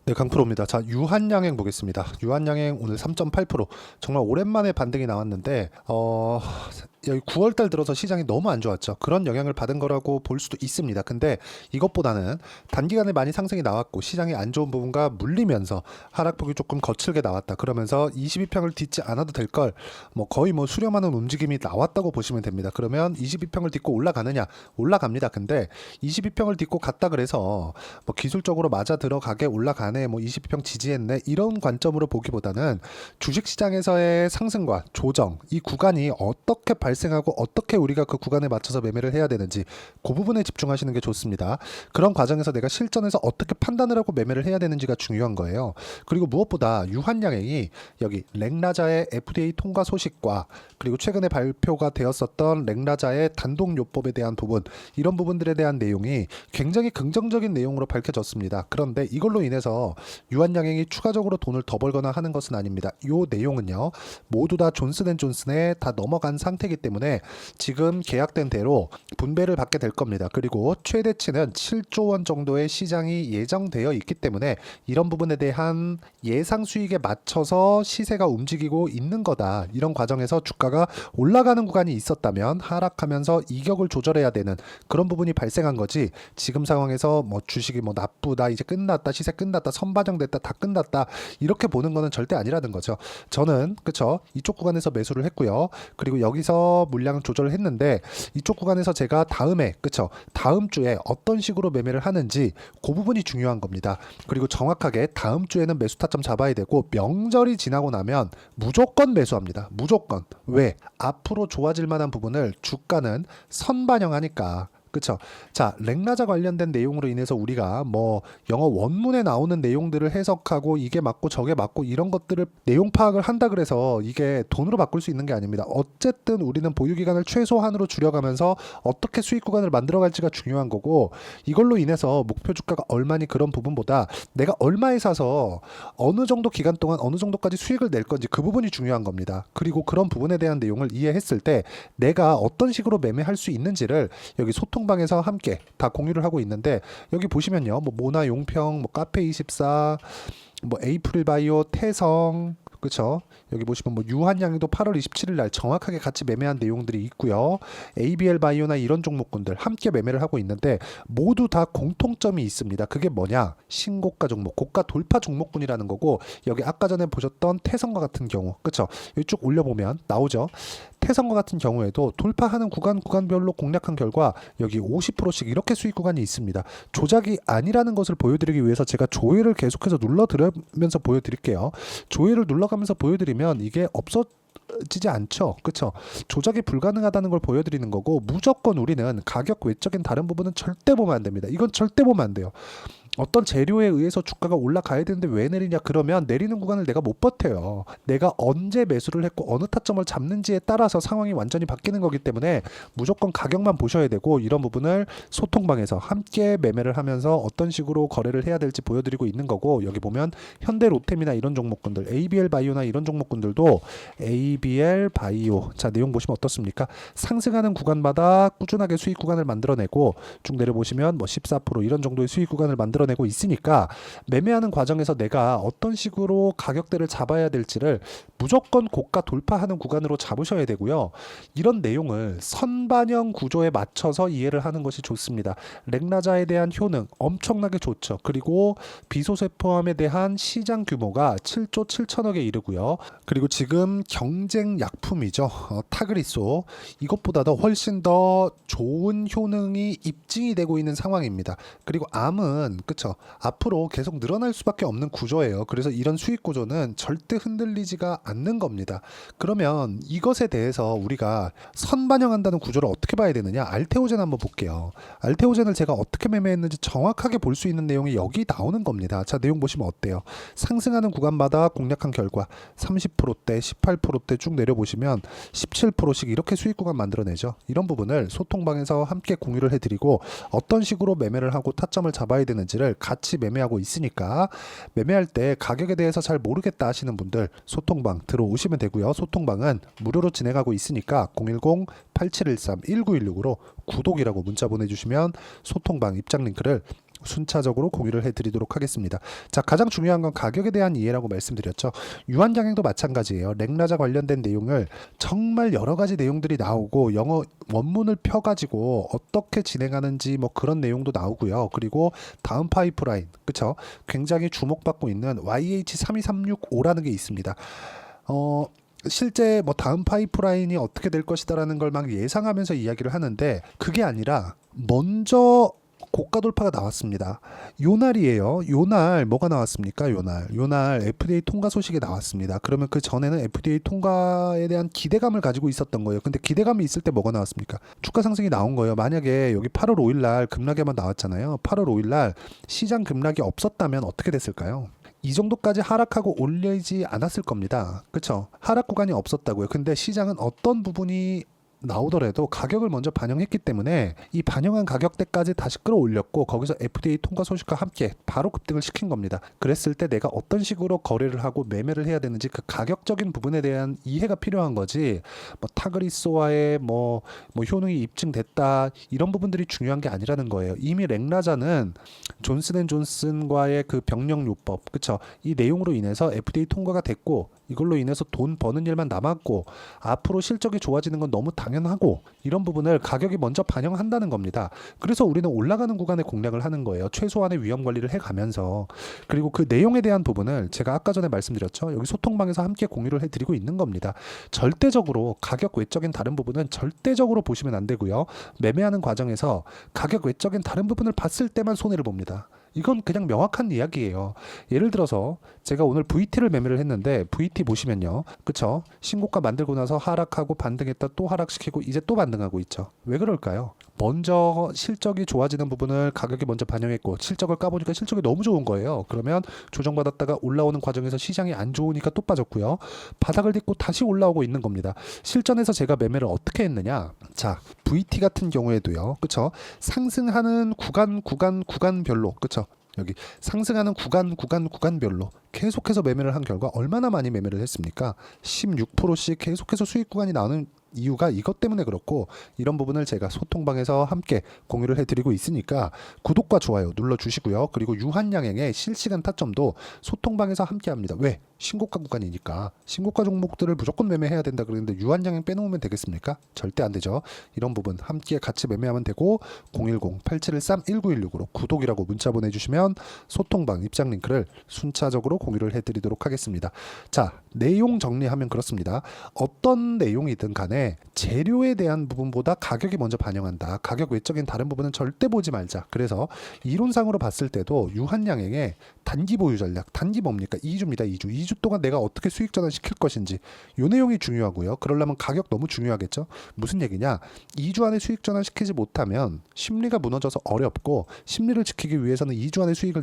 네, 강프로입니다. 자, 유한양행 보겠습니다. 유한양행 오늘 3.8% 정말 오랜만에 반등이 나왔는데 여기 9월달 들어서 시장이 너무 안 좋았죠. 그런 영향을 받은 거라고 볼 수도 있습니다. 근데 이것보다는 단기간에 많이 상승이 나왔고 시장이 안 좋은 부분과 물리면서 하락폭이 조금 거칠게 나왔다. 그러면서 22평을 딛지 않아도 될 걸 거의 수렴하는 움직임이 나왔다고 보시면 됩니다. 그러면 22평을 딛고 올라가느냐? 올라갑니다. 근데 22평을 딛고 갔다 그래서 기술적으로 맞아 들어가게 올라가네, 22평 지지했네, 이런 관점으로 보기보다는 주식시장에서의 상승과 조정, 이 구간이 어떻게 발생하고 어떻게 우리가 그 구간에 맞춰서 매매를 해야 되는지 그 부분에 집중하시는 게 좋습니다. 그런 과정에서 내가 실전에서 어떻게 판단을 하고 매매를 해야 되는지가 중요한 거예요. 그리고 무엇보다 유한양행이 여기 렉라자의 FDA 통과 소식과 그리고 최근에 발표가 되었었던 렉라자의 단독요법에 대한 부분, 이런 부분들에 대한 내용이 굉장히 긍정적인 내용으로 밝혀졌습니다. 그런데 이걸로 인해서 유한양행이 추가적으로 돈을 더 벌거나 하는 것은 아닙니다. 이 내용은요, 모두 다 존슨앤존슨에 다 넘어간 상태이기 때문에 지금 계약된 대로 분배를 받게 될 겁니다. 그리고 최대치는 7조 원 정도의 시장이 예정되어 있기 때문에 이런 부분에 대한 예상 수익에 맞춰서 시세가 움직이고 있는 거다. 이런 과정에서 주가가 올라가는 구간이 있었다면 하락하면서 이격을 조절해야 되는 그런 부분이 발생한 거지, 지금 상황에서 주식이 나쁘다, 이제 끝났다, 시세 끝났다, 선반영됐다, 다 끝났다, 이렇게 보는 거는 절대 아니라는 거죠. 저는 그쵸, 이쪽 구간에서 매수를 했고요. 그리고 여기서 물량 조절을 했는데 이쪽 구간에서 제가 다음에, 그쵸, 다음 주에 어떤 식으로 매매를 하는지 그 부분이 중요한 겁니다. 그리고 정확하게 다음 주에는 매수 타점 잡아야 되고, 명절이 지나고 나면 무조건 매수합니다. 무조건. 왜? 앞으로 좋아질 만한 부분을 주가는 선반영하니까. 그쵸? 자, 렉라자 관련된 내용으로 인해서 우리가 영어 원문에 나오는 내용들을 해석하고 이게 맞고 저게 맞고 이런 것들을 내용 파악을 한다 그래서 이게 돈으로 바꿀 수 있는 게 아닙니다. 어쨌든 우리는 보유 기간을 최소한으로 줄여가면서 어떻게 수익 구간을 만들어갈지가 중요한 거고, 이걸로 인해서 목표 주가가 얼마니 그런 부분보다 내가 얼마에 사서 어느 정도 기간 동안 어느 정도까지 수익을 낼 건지 그 부분이 중요한 겁니다. 그리고 그런 부분에 대한 내용을 이해했을 때 내가 어떤 식으로 매매할 수 있는지를 여기 소통방에서 함께 다 공유를 하고 있는데, 여기 보시면요, 모나 용평, 카페24, 에이프릴 바이오, 태성, 그쵸? 여기 보시면 유한양도 8월 27일 날 정확하게 같이 매매한 내용들이 있고요. ABL 바이오나 이런 종목군들 함께 매매를 하고 있는데 모두 다 공통점이 있습니다. 그게 뭐냐? 신고가 종목, 고가 돌파 종목군이라는 거고, 여기 아까 전에 보셨던 태성과 같은 경우, 그쵸? 여기 쭉 올려보면 나오죠? 태성과 같은 경우에도 돌파하는 구간별로 공략한 결과 여기 50%씩 이렇게 수익 구간이 있습니다. 조작이 아니라는 것을 보여드리기 위해서 제가 조회를 계속해서 눌러드리면서 보여드릴게요. 조회를 눌러가면서 보여드리면 이게 없어지지 않죠. 그쵸? 조작이 불가능하다는 걸 보여드리는 거고, 무조건 우리는 가격 외적인 다른 부분은 절대 보면 안 됩니다. 이건 절대 보면 안 돼요. 어떤 재료에 의해서 주가가 올라가야 되는데 왜 내리냐? 그러면 내리는 구간을 내가 못 버텨요. 내가 언제 매수를 했고 어느 타점을 잡는지에 따라서 상황이 완전히 바뀌는 거기 때문에 무조건 가격만 보셔야 되고, 이런 부분을 소통방에서 함께 매매를 하면서 어떤 식으로 거래를 해야 될지 보여드리고 있는 거고, 여기 보면 현대 로템이나 이런 종목군들, ABL 바이오나 이런 종목군들도 ABL 바이오, 자 내용 보시면 어떻습니까? 상승하는 구간마다 꾸준하게 수익 구간을 만들어내고, 쭉 내려보시면 14% 이런 정도의 수익 구간을 만들어내고 있으니까 매매하는 과정에서 내가 어떤 식으로 가격대를 잡아야 될지를 무조건 고가 돌파하는 구간으로 잡으셔야 되고요. 이런 내용을 선반영 구조에 맞춰서 이해를 하는 것이 좋습니다. 렉라자에 대한 효능 엄청나게 좋죠. 그리고 비소세포암에 대한 시장 규모가 7조 7천억에 이르고요. 그리고 지금 경쟁 약품이죠. 타그리소, 이것보다도 훨씬 더 좋은 효능이 입증이 되고 있는 상황입니다. 그리고 암은 그쵸, 앞으로 계속 늘어날 수밖에 없는 구조예요. 그래서 이런 수익 구조는 절대 흔들리지가 않는 겁니다. 그러면 이것에 대해서 우리가 선반영한다는 구조를 어떻게 봐야 되느냐? 알테오젠 한번 볼게요. 알테오젠을 제가 어떻게 매매했는지 정확하게 볼 수 있는 내용이 여기 나오는 겁니다. 자, 내용 보시면 어때요? 상승하는 구간마다 공략한 결과 30%대, 18%대 쭉 내려보시면 17%씩 이렇게 수익 구간 만들어내죠. 이런 부분을 소통방에서 함께 공유를 해드리고, 어떤 식으로 매매를 하고 타점을 잡아야 되는지를 같이 매매하고 있으니까, 매매할 때 가격에 대해서 잘 모르겠다 하시는 분들 소통방 들어오시면 되고요. 소통방은 무료로 진행하고 있으니까 010-8713-1916으로 구독이라고 문자 보내주시면 소통방 입장 링크를 순차적으로 공유를 해드리도록 하겠습니다. 자, 가장 중요한 건 가격에 대한 이해라고 말씀드렸죠. 유한양행도 마찬가지예요. 렉라자 관련된 내용을 정말 여러 가지 내용들이 나오고 영어 원문을 펴가지고 어떻게 진행하는지 뭐 그런 내용도 나오고요. 그리고 다음 파이프라인, 그쵸? 굉장히 주목받고 있는 YH32365라는 게 있습니다. 실제 뭐 다음 파이프라인이 어떻게 될 것이다라는 걸 막 예상하면서 이야기를 하는데 그게 아니라 먼저 고가 돌파가 나왔습니다. 요날이에요. 요날 뭐가 나왔습니까? 요날 FDA 통과 소식이 나왔습니다. 그러면 그 전에는 FDA 통과에 대한 기대감을 가지고 있었던 거예요. 근데 기대감이 있을 때 뭐가 나왔습니까? 주가 상승이 나온 거예요. 만약에 여기 8월 5일 날 급락이 한번 나왔잖아요. 8월 5일 날 시장 급락이 없었다면 어떻게 됐을까요? 이 정도까지 하락하고 올리지 않았을 겁니다. 그렇죠? 하락 구간이 없었다고요. 근데 시장은 어떤 부분이 나오더라도 가격을 먼저 반영했기 때문에 이 반영한 가격대까지 다시 끌어올렸고 거기서 FDA 통과 소식과 함께 바로 급등을 시킨 겁니다. 그랬을 때 내가 어떤 식으로 거래를 하고 매매를 해야 되는지 그 가격적인 부분에 대한 이해가 필요한 거지. 뭐 타그리소와의 뭐 효능이 입증됐다 이런 부분들이 중요한 게 아니라는 거예요. 이미 렉라자는 존슨앤존슨과의 그 병력요법, 그쵸? 이 내용으로 인해서 FDA 통과가 됐고 이걸로 인해서 돈 버는 일만 남았고 앞으로 실적이 좋아지는 건 너무 당연하고 이런 부분을 가격이 먼저 반영한다는 겁니다. 그래서 우리는 올라가는 구간에 공략을 하는 거예요. 최소한의 위험 관리를 해가면서. 그리고 그 내용에 대한 부분을 제가 아까 전에 말씀드렸죠. 여기 소통방에서 함께 공유를 해드리고 있는 겁니다. 절대적으로 가격 외적인 다른 부분은 절대적으로 보시면 안 되고요. 매매하는 과정에서 가격 외적인 다른 부분을 봤을 때만 손해를 봅니다. 이건 그냥 명확한 이야기예요. 예를 들어서 제가 오늘 VT를 매매를 했는데 VT 보시면요. 그쵸? 신고가 만들고 나서 하락하고 반등했다 또 하락시키고 이제 또 반등하고 있죠. 왜 그럴까요? 먼저 실적이 좋아지는 부분을 가격이 먼저 반영했고 실적을 까보니까 실적이 너무 좋은 거예요. 그러면 조정받았다가 올라오는 과정에서 시장이 안 좋으니까 또 빠졌고요. 바닥을 딛고 다시 올라오고 있는 겁니다. 실전에서 제가 매매를 어떻게 했느냐? 자, VT 같은 경우에도요. 그쵸? 상승하는 구간별로 그쵸? 여기 상승하는 구간별로 계속해서 매매를 한 결과 얼마나 많이 매매를 했습니까? 16%씩 계속해서 수익 구간이 나오는 이유가 이것 때문에 그렇고 이런 부분을 제가 소통방에서 함께 공유를 해드리고 있으니까 구독과 좋아요 눌러주시고요. 그리고 유한양행의 실시간 타점도 소통방에서 함께 합니다. 왜? 신고가 구간이니까 신고가 종목들을 무조건 매매해야 된다 그러는데 유한양행 빼놓으면 되겠습니까? 절대 안 되죠. 이런 부분 함께 같이 매매하면 되고 010-8713-1916으로 구독이라고 문자 보내주시면 소통방 입장 링크를 순차적으로 공유를 해드리도록 하겠습니다. 자, 내용 정리하면 그렇습니다. 어떤 내용이든 간에 재료에 대한 부분보다 가격이 먼저 반영한다. 가격 외적인 다른 부분은 절대 보지 말자. 그래서 이론상으로 봤을 때도 유한양행의 단기 보유 전략, 단기 뭡니까? 2주입니다. 2주 동안 내가 어떻게 수익 전환시킬 것인지 이 내용이 중요하고요. 그러려면 가격 너무 중요하겠죠. 무슨 얘기냐? 2주 안에 수익 전환시키지 못하면 심리가 무너져서 어렵고 심리를 지키기 위해서는 2주 안에 수익을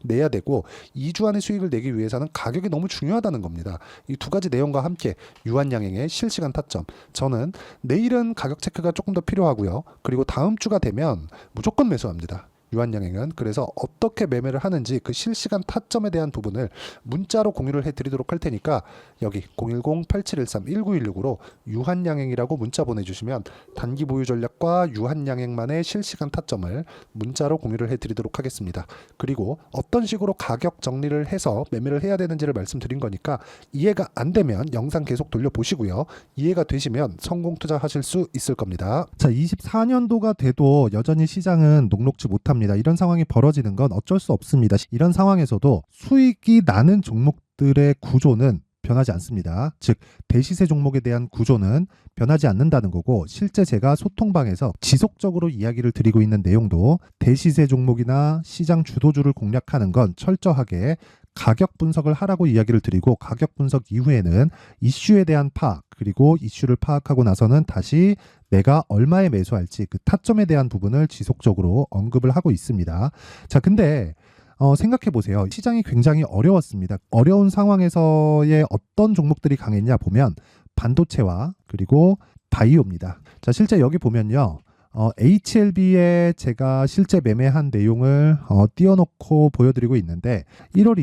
내야 되고 2주 안에 수익을 내기 위해서는 가격이 너무 중요하다는 겁니다. 이 두 가지 내용과 함께 유한양행의 실시간 타점. 저는 내일은 가격 체크가 조금 더 필요하고요. 그리고 다음 주가 되면 무조건 매수합니다. 유한양행은. 그래서 어떻게 매매를 하는지 그 실시간 타점에 대한 부분을 문자로 공유를 해드리도록 할 테니까 여기 010-8713-1916으로 유한양행이라고 문자 보내주시면 단기 보유 전략과 유한양행만의 실시간 타점을 문자로 공유를 해드리도록 하겠습니다. 그리고 어떤 식으로 가격 정리를 해서 매매를 해야 되는지를 말씀드린 거니까 이해가 안 되면 영상 계속 돌려보시고요. 이해가 되시면 성공 투자하실 수 있을 겁니다. 자, 24년도가 돼도 여전히 시장은 녹록지 못합니다. 이런 상황이 벌어지는 건 어쩔 수 없습니다. 이런 상황에서도 수익이 나는 종목들의 구조는 변하지 않습니다. 즉 대시세 종목에 대한 구조는 변하지 않는다는 거고 실제 제가 소통방에서 지속적으로 이야기를 드리고 있는 내용도 대시세 종목이나 시장 주도주를 공략하는 건 철저하게 가격 분석을 하라고 이야기를 드리고 가격 분석 이후에는 이슈에 대한 파악 그리고 이슈를 파악하고 나서는 다시 내가 얼마에 매수할지 그 타점에 대한 부분을 지속적으로 언급을 하고 있습니다. 자, 근데 생각해 보세요. 시장이 굉장히 어려웠습니다. 어려운 상황에서의 어떤 종목들이 강했냐 보면 반도체와 그리고 바이오입니다. 자, 실제 여기 보면요. HLB에 제가 실제 매매한 내용을 띄워놓고 보여드리고 있는데 1월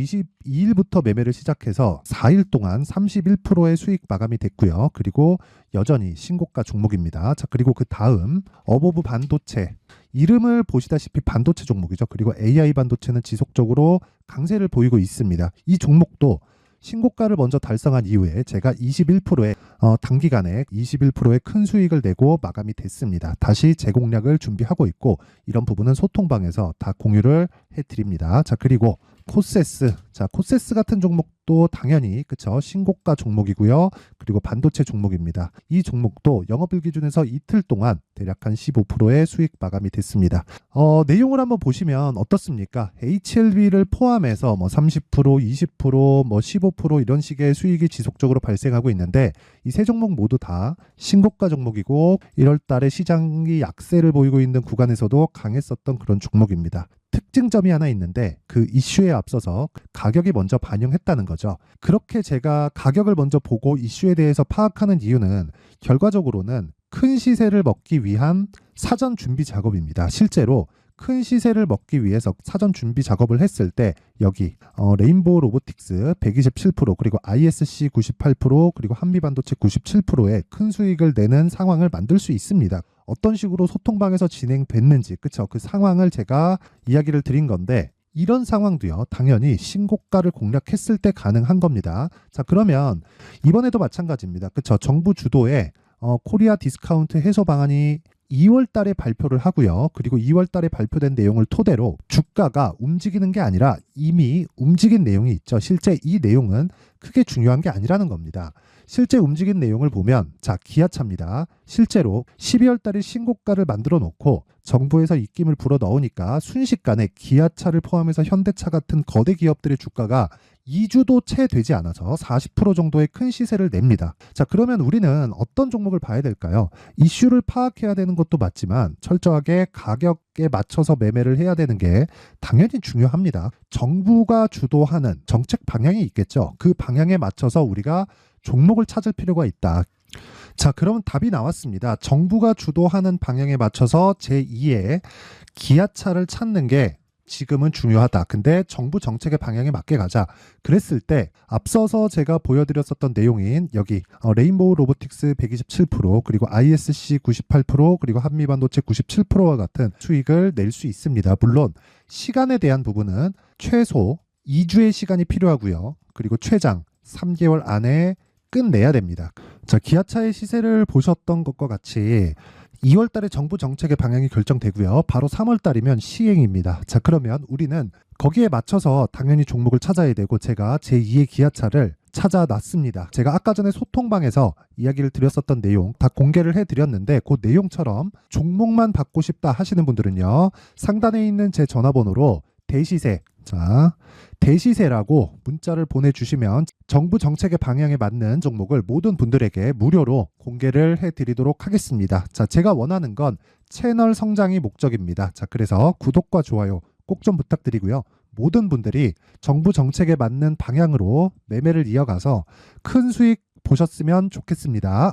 22일부터 매매를 시작해서 4일 동안 31%의 수익 마감이 됐고요. 그리고 여전히 신고가 종목입니다. 자, 그리고 그 다음 어보브 반도체 이름을 보시다시피 반도체 종목이죠. 그리고 AI 반도체는 지속적으로 강세를 보이고 있습니다. 이 종목도 신고가를 먼저 달성한 이후에 제가 21%의 단기간에 21%의 큰 수익을 내고 마감이 됐습니다. 다시 재공략을 준비하고 있고 이런 부분은 소통방에서 다 공유를 해드립니다. 자, 그리고 코세스. 자, 코세스 같은 종목도 당연히 그쵸 신고가 종목이고요. 그리고 반도체 종목입니다. 이 종목도 영업일 기준에서 이틀 동안 대략 한 15%의 수익 마감이 됐습니다. 내용을 한번 보시면 어떻습니까? HLB를 포함해서 뭐 30%, 20%, 뭐 15% 이런 식의 수익이 지속적으로 발생하고 있는데 이 세 종목 모두 다 신고가 종목이고 1월 달에 시장이 약세를 보이고 있는 구간에서도 강했었던 그런 종목입니다. 특징점이 하나 있는데 그 이슈에 앞서서 가격이 먼저 반영했다는 거죠. 그렇게 제가 가격을 먼저 보고 이슈에 대해서 파악하는 이유는 결과적으로는 큰 시세를 먹기 위한 사전 준비 작업입니다. 실제로 큰 시세를 먹기 위해서 사전 준비 작업을 했을 때 여기 레인보우 로보틱스 127% 그리고 ISC 98% 그리고 한미반도체 97%의 큰 수익을 내는 상황을 만들 수 있습니다. 어떤 식으로 소통방에서 진행됐는지 그쵸 그 상황을 제가 이야기를 드린 건데 이런 상황도요 당연히 신고가를 공략했을 때 가능한 겁니다. 자, 그러면 이번에도 마찬가지입니다. 그쵸 정부 주도의 코리아 디스카운트 해소 방안이 2월 달에 발표를 하고요. 그리고 2월 달에 발표된 내용을 토대로 주가가 움직이는 게 아니라 이미 움직인 내용이 있죠. 실제 이 내용은 크게 중요한 게 아니라는 겁니다. 실제 움직인 내용을 보면 자, 기아차입니다. 실제로 12월 달에 신고가를 만들어 놓고 정부에서 입김을 불어 넣으니까 순식간에 기아차를 포함해서 현대차 같은 거대 기업들의 주가가 2주도 채 되지 않아서 40% 정도의 큰 시세를 냅니다. 자, 그러면 우리는 어떤 종목을 봐야 될까요? 이슈를 파악해야 되는 것도 맞지만 철저하게 가격에 맞춰서 매매를 해야 되는 게 당연히 중요합니다. 정부가 주도하는 정책 방향이 있겠죠. 그 방향에 맞춰서 우리가 종목을 찾을 필요가 있다. 자, 그러면 답이 나왔습니다. 정부가 주도하는 방향에 맞춰서 제2의 기아차를 찾는 게 지금은 중요하다. 근데 정부 정책의 방향에 맞게 가자. 그랬을 때 앞서서 제가 보여드렸었던 내용인 여기 레인보우 로보틱스 127% 그리고 ISC 98% 그리고 한미반도체 97%와 같은 수익을 낼 수 있습니다. 물론 시간에 대한 부분은 최소 2주의 시간이 필요하고요. 그리고 최장 3개월 안에 끝내야 됩니다. 자, 기아차의 시세를 보셨던 것과 같이 2월 달에 정부 정책의 방향이 결정되고요. 바로 3월 달이면 시행입니다. 자, 그러면 우리는 거기에 맞춰서 당연히 종목을 찾아야 되고 제가 제2의 기아차를 찾아놨습니다. 제가 아까 전에 소통방에서 이야기를 드렸었던 내용 다 공개를 해드렸는데 그 내용처럼 종목만 받고 싶다 하시는 분들은요. 상단에 있는 제 전화번호로 대시세, 자, 대시세라고 문자를 보내주시면 정부 정책의 방향에 맞는 종목을 모든 분들에게 무료로 공개를 해드리도록 하겠습니다. 자, 제가 원하는 건 채널 성장이 목적입니다. 자, 그래서 구독과 좋아요 꼭 좀 부탁드리고요. 모든 분들이 정부 정책에 맞는 방향으로 매매를 이어가서 큰 수익 보셨으면 좋겠습니다.